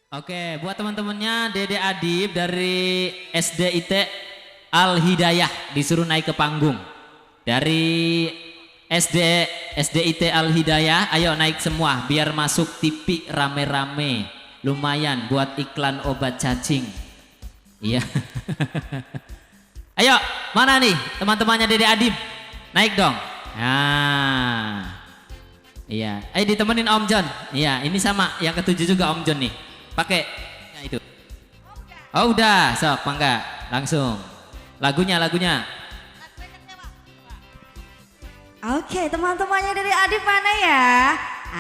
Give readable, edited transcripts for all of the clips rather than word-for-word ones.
Oke, buat teman-temannya Dede Adib dari SDIT Al Hidayah disuruh naik ke panggung. Dari SDIT Al Hidayah, ayo naik semua biar masuk TV rame-rame. Lumayan buat iklan obat cacing. Iya. Ayo, mana nih teman-temannya Dede Adib? Naik dong. Nah. Iya, ditemenin Om John. Iya, ini sama yang ketujuh juga Om John nih. Pakai ya itu. Oh udah, sok mangga langsung. Lagunya. Oke, teman-temannya dari Adib mana ya?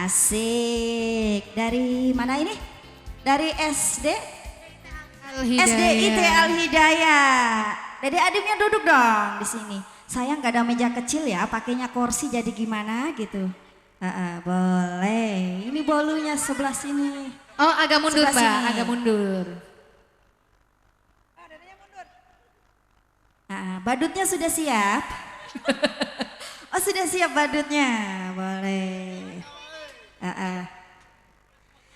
Asik. Dari mana ini? Dari SDIT Al Hidayah. Dede Adibnya duduk dong di sini. Sayang gak ada meja kecil ya, pakainya kursi jadi gimana gitu. Boleh. Ini bolunya sebelah sini. Oh agak mundur Sebelah Mbak, sini. agak mundur. Badutnya sudah siap? Oh sudah siap badutnya, boleh.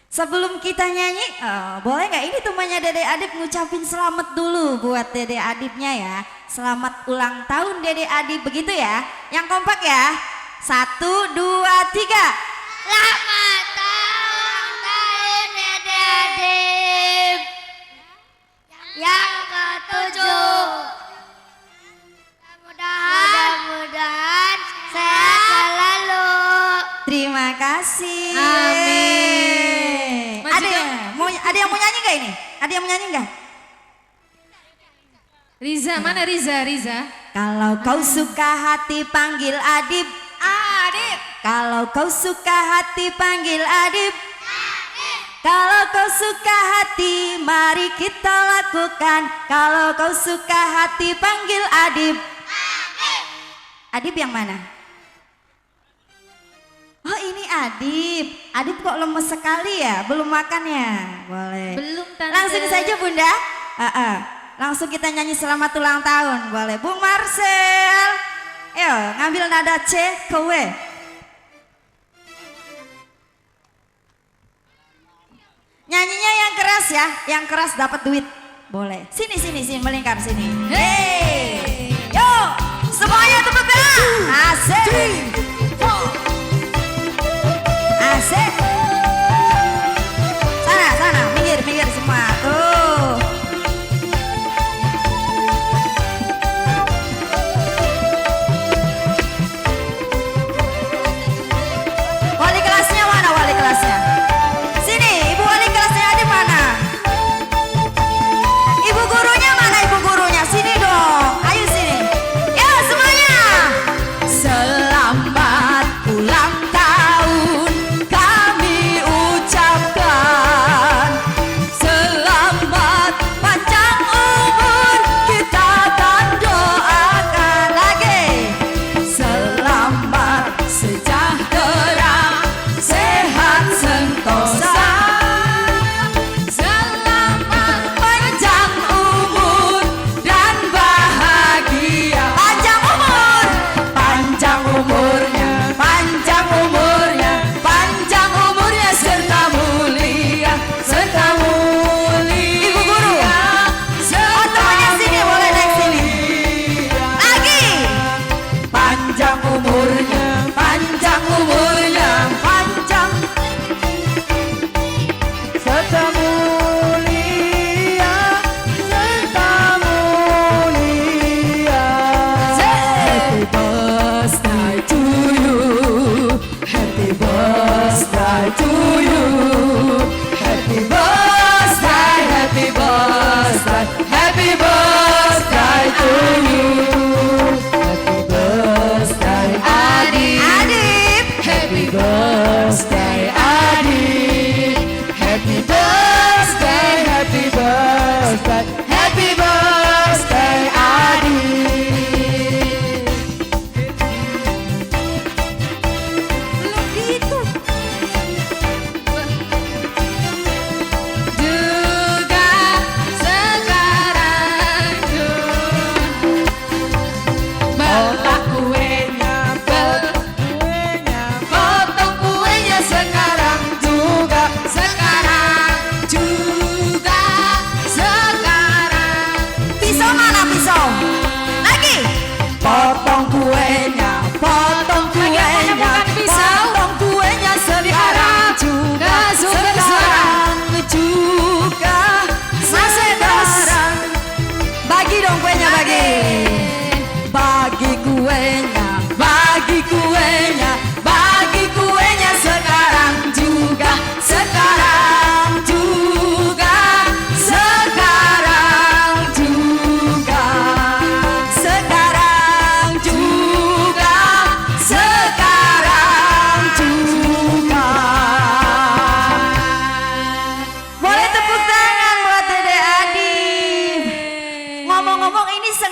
Sebelum kita nyanyi, boleh nggak ini temannya Dede Adib ngucapin selamat dulu buat Dede Adibnya ya. Selamat ulang tahun Dede Adib, begitu ya. Yang kompak ya. 1, 2, 3. Selamat ulang tahun Dede Adib yang ke-7. Mudah-mudahan sehat selalu. Terima kasih. Amin. Ada yang mau nyanyi nggak ini? Ada yang mau nyanyi nggak? Riza, mana Riza? Kalau kau suka hati panggil Adib. Adib. Kalau kau suka hati panggil Adib. Kalau kau suka hati mari kita lakukan. Kalau kau suka hati panggil Adib. Adib yang mana? Oh ini Adib. Adib kok lemes sekali ya? Belum makan ya? Boleh. Belum Tante. Langsung saja Bunda. Langsung kita nyanyi selamat ulang tahun. Boleh. Bung Marcel. Ayo ngambil nada C ke W. Nyanyinya yang keras ya. Yang keras dapat duit. Boleh. Sini melingkar sini. Hey. Yo, semuanya tepuk tangan. Asik. Asik. Sana, minggir semua. Tuh. Wali kelasnya mana wali kelasnya? Sini, ibu wali kelasnya ada mana? Ibu gurunya mana ibu gurunya? Sini dong, ayo sini. Ya semuanya. Selamat ulang tahun kami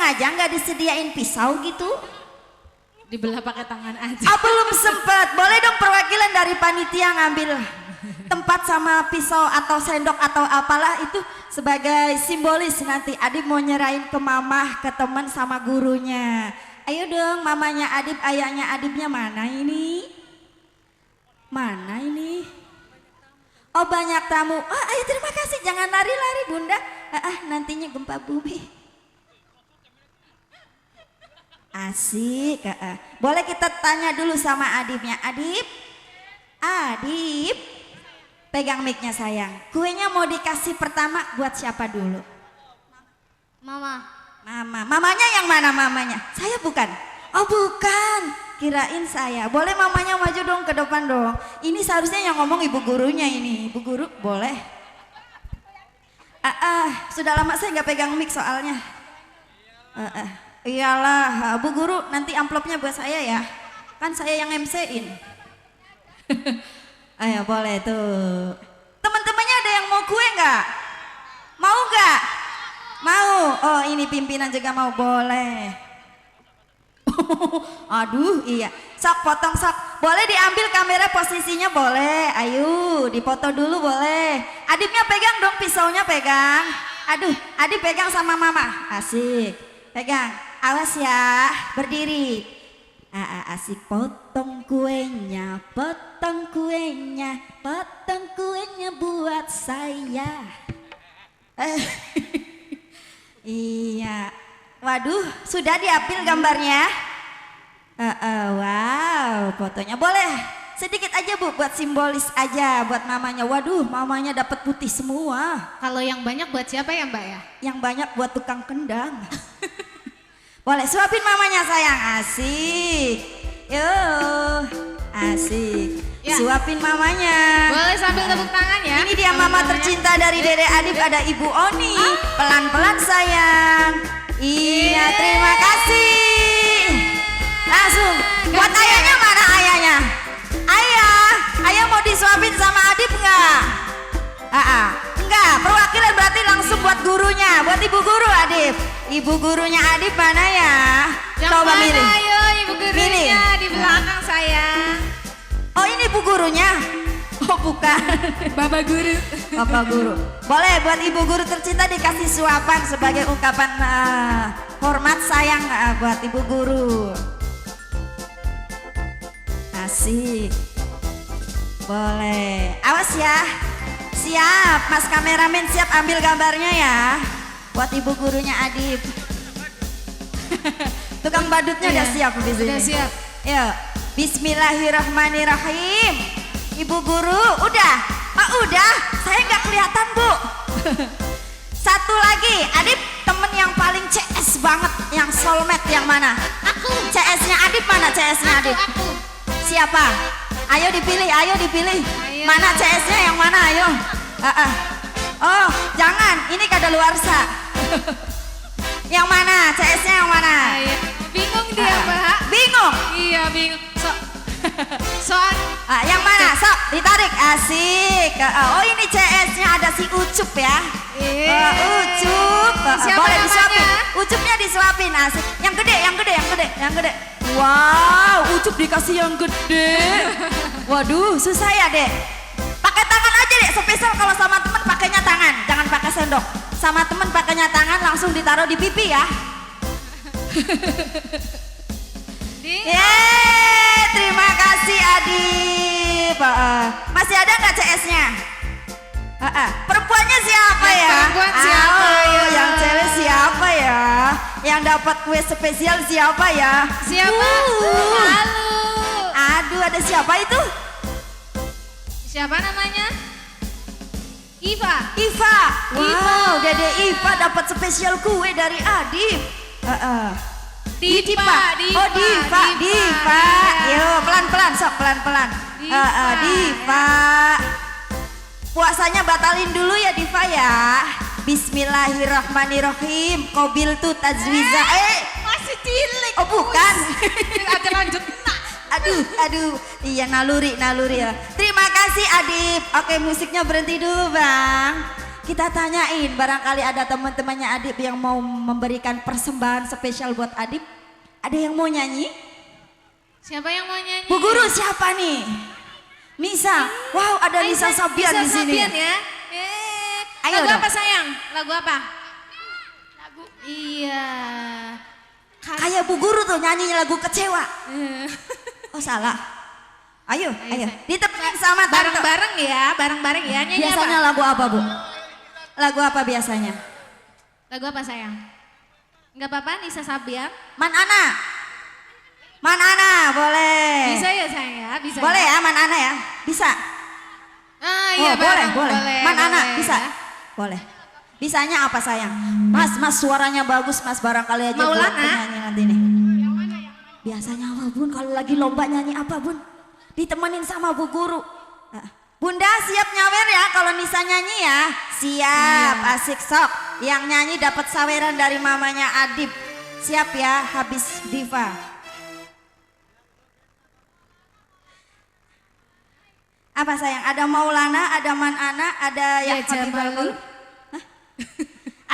sengaja nggak disediain pisau gitu? Dibelah pakai tangan aja. Ah, belum sempet. Boleh dong perwakilan dari panitia ngambil tempat sama pisau atau sendok atau apalah itu sebagai simbolis nanti Adib mau nyerahin ke mamah, ke teman sama gurunya. Ayo dong mamanya Adib, ayahnya Adibnya mana ini? Mana ini? Oh banyak tamu. Oh ayo terima kasih, jangan lari-lari bunda. Nantinya gempa bumi. Asik. Boleh kita tanya dulu sama Adibnya. Adib, Adib, pegang mic-nya sayang. Kuenya mau dikasih pertama buat siapa dulu? Mama. Mama. Mamanya yang mana mamanya? Saya bukan. Oh bukan. Kirain saya. Boleh mamanya maju dong ke depan dong. Ini seharusnya yang ngomong ibu gurunya ini. Ibu guru boleh. Sudah lama saya nggak pegang mic soalnya. Iyalah, Bu Guru nanti amplopnya buat saya ya. Kan saya yang MC-in. Ayo boleh tuh. Teman-temannya ada yang mau kue nggak? Mau nggak? Mau. Oh ini pimpinan juga mau, boleh. Aduh iya. Sok potong sok. Boleh diambil kamera posisinya boleh. Ayo dipoto dulu boleh. Adibnya pegang dong pisaunya pegang. Aduh, Adib pegang sama mama. Asik. Pegang. Awas ya, berdiri. Asik potong kuenya, potong kuenya, potong kuenya buat saya. Iya. Waduh, sudah diambil gambarnya? Wow, fotonya boleh. Sedikit aja Bu, buat simbolis aja buat mamanya. Waduh, mamanya dapat putih semua. Kalau yang banyak buat siapa ya Mbak ya? Yang banyak buat tukang kendang. Boleh suapin mamanya sayang, asik. Yo, asik. Ya. Suapin mamanya. Boleh sambil tepuk tangan ya. Ini dia mama tercinta dari Dede Adib, ada Ibu Oni. Pelan-pelan sayang. Iya, terima kasih. Langsung. Buat ayahnya mana ayahnya? Ayah mau disuapin sama Adib enggak? Enggak, perwakilan berarti langsung buat gurunya, buat ibu guru Adib. Ibu gurunya Adib mana ya? Yang Coba mana milih. ayo ibu gurunya Milih. di belakang saya. Oh ini ibu gurunya? Oh bukan. Bapak guru. Bapak guru. Boleh buat ibu guru tercinta dikasih suapan sebagai ungkapan hormat sayang buat ibu guru. Asik. Boleh. Awas ya. Siap, Mas kameramen siap ambil gambarnya ya. Buat ibu gurunya Adib. Tukang badutnya udah siap di sini. Udah siap. Yuk, Bismillahirrahmanirrahim. Ibu guru, udah? Oh udah, saya nggak kelihatan Bu. Satu lagi, Adib temen yang paling CS banget, yang soulmate yang mana? Aku. CS-nya Adib mana CS-nya Adib? Aku. Siapa? Ayo dipilih, ayo dipilih. Ayo. Mana CS-nya yang mana? Ayo. Oh, jangan. Ini kadaluarsa. Yang mana? CS-nya yang mana? Ayo. Bingung dia Mbak. Bingung. Iya bingung. Soal. Yang mana? Sok, ditarik. Asik. Oh, ini CS-nya ada si Ucup ya. Ucup. Siapa Boleh namanya? disuapin. Ucupnya disuapin. Asik. Yang gede, yang gede, yang gede, yang gede. Wow, Ucup dikasih yang gede. Waduh, susah ya, Dek. Pakai tangan aja, Dek. Spesial kalau sama temen pakainya tangan, jangan pakai sendok. Sama temen pakainya tangan langsung ditaruh di pipi ya. Yeay, terima kasih Adib. Masih ada nggak CS-nya? Perempuannya siapa Yang ya? perempuan siapa ya? Yang cewek siapa ya? Yang dapat kue spesial siapa ya? Siapa? Halo. Aduh, ada siapa itu? Siapa namanya? Iva. Iva. Wow, Dede Iva dapat spesial kue dari Adib. Diva. Oh Diva. Yo pelan-pelan sok pelan-pelan. Diva. Puasanya batalin dulu ya Diva ya. Bismillahirrahmanirrahim. Kobil tuh tajwiza. Masih cilik. Oh bukan. Ada lanjut. Aduh. Iya naluri ya. Terima kasih Adib. Oke musiknya berhenti dulu Bang. kita tanyain barangkali ada teman-temannya Adib yang mau memberikan persembahan spesial buat Adib. Ada yang mau nyanyi? Siapa yang mau nyanyi? Bu Guru siapa nih? Nisa. Wow, ada Nisa Sabian di sini. Sabian ya. Ayo Lagu dong. apa sayang? Lagu apa? Lagu. Iya. Kayak Bu Guru tuh nyanyinya lagu kecewa. Oh salah. Ayo. Ditemenin sama tante. Bareng-bareng ya, bareng-bareng ya. Nyanyi Biasanya apa? lagu apa Bu? Lagu apa biasanya? Lagu apa sayang? Enggak apa-apa, Nisa Sabian. Man Ana boleh. Bisa ya sayang ya, bisa. Boleh ya Man Ana ya? Bisa. Ah iya boleh. boleh. Man Ana boleh. bisa. Boleh. Bisanya apa sayang? Mas suaranya bagus Mas, barangkali aja buat Maulana. penyanyi nanti nih. Biasanya apa Bun? Kalau lagi lomba nyanyi apa Bun? Ditemenin sama Bu Guru. Bunda siap nyawer ya kalau Nisa nyanyi ya. Siap, asik sok. Yang nyanyi dapat saweran dari mamanya Adib. Siap ya, habis Diva. Apa sayang? Ada Maulana, ada Man Ana, ada Ya, yang Habibul Jabalu. Mulk. Hah?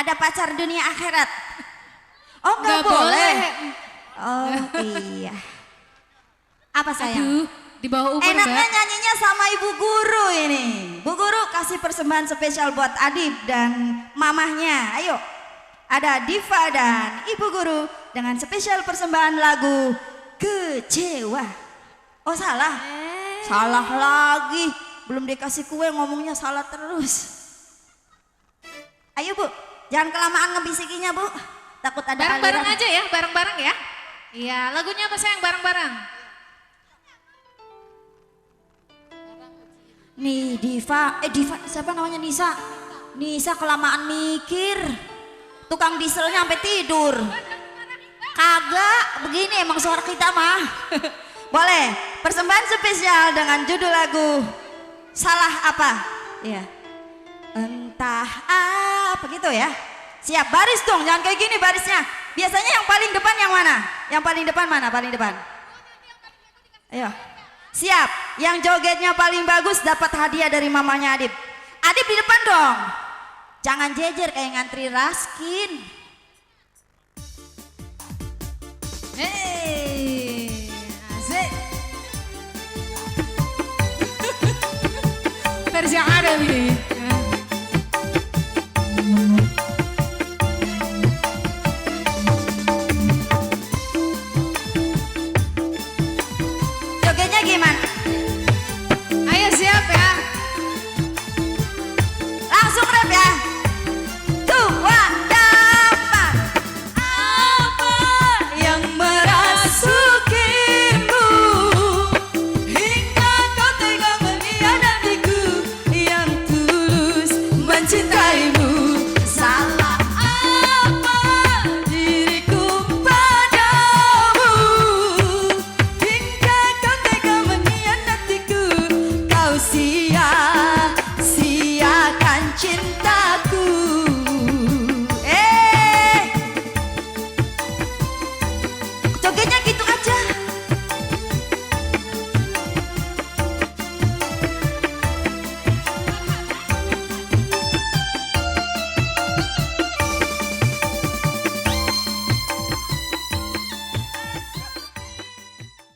Ada pacar dunia akhirat. Oh nggak Nggak boleh. boleh. Oh iya. Apa sayang? Aduh, di bawah umur Enaknya Mbak. nyanyinya sama Ibu Guru ini. Bu Guru kasih persembahan spesial buat Adib dan mamahnya. Ayo. Ada Diva dan Ibu Guru dengan spesial persembahan lagu Kecewa. Oh salah. Salah lagi. Belum dikasih kue ngomongnya salah terus. Ayo Bu, jangan kelamaan ngebisikinya Bu. Takut ada Bareng-bareng aliran. aja ya, bareng-bareng ya. Iya, lagunya apa sayang? Bareng-bareng. Nih Diva siapa namanya Nisa? Nisa kelamaan mikir. Tukang dieselnya sampai tidur. Kagak, begini emang suara kita mah. Boleh, persembahan spesial dengan judul lagu Salah Apa? Iya. Entah apa gitu ya. Siap, baris dong, jangan kayak gini barisnya. Biasanya yang paling depan yang mana? Yang paling depan mana? Paling depan. Ayo. Siap, yang jogetnya paling bagus dapat hadiah dari mamanya Adib. Adib di depan dong. Jangan jejer kayak ngantri Raskin. Hei, asik. Versi yang ada nih. Jogetnya gimana? Ayo siap ya. Langsung rap ya. 2, 3. Apa yang merasukimu hingga kau tega mengkhianatiku yang tulus mencintai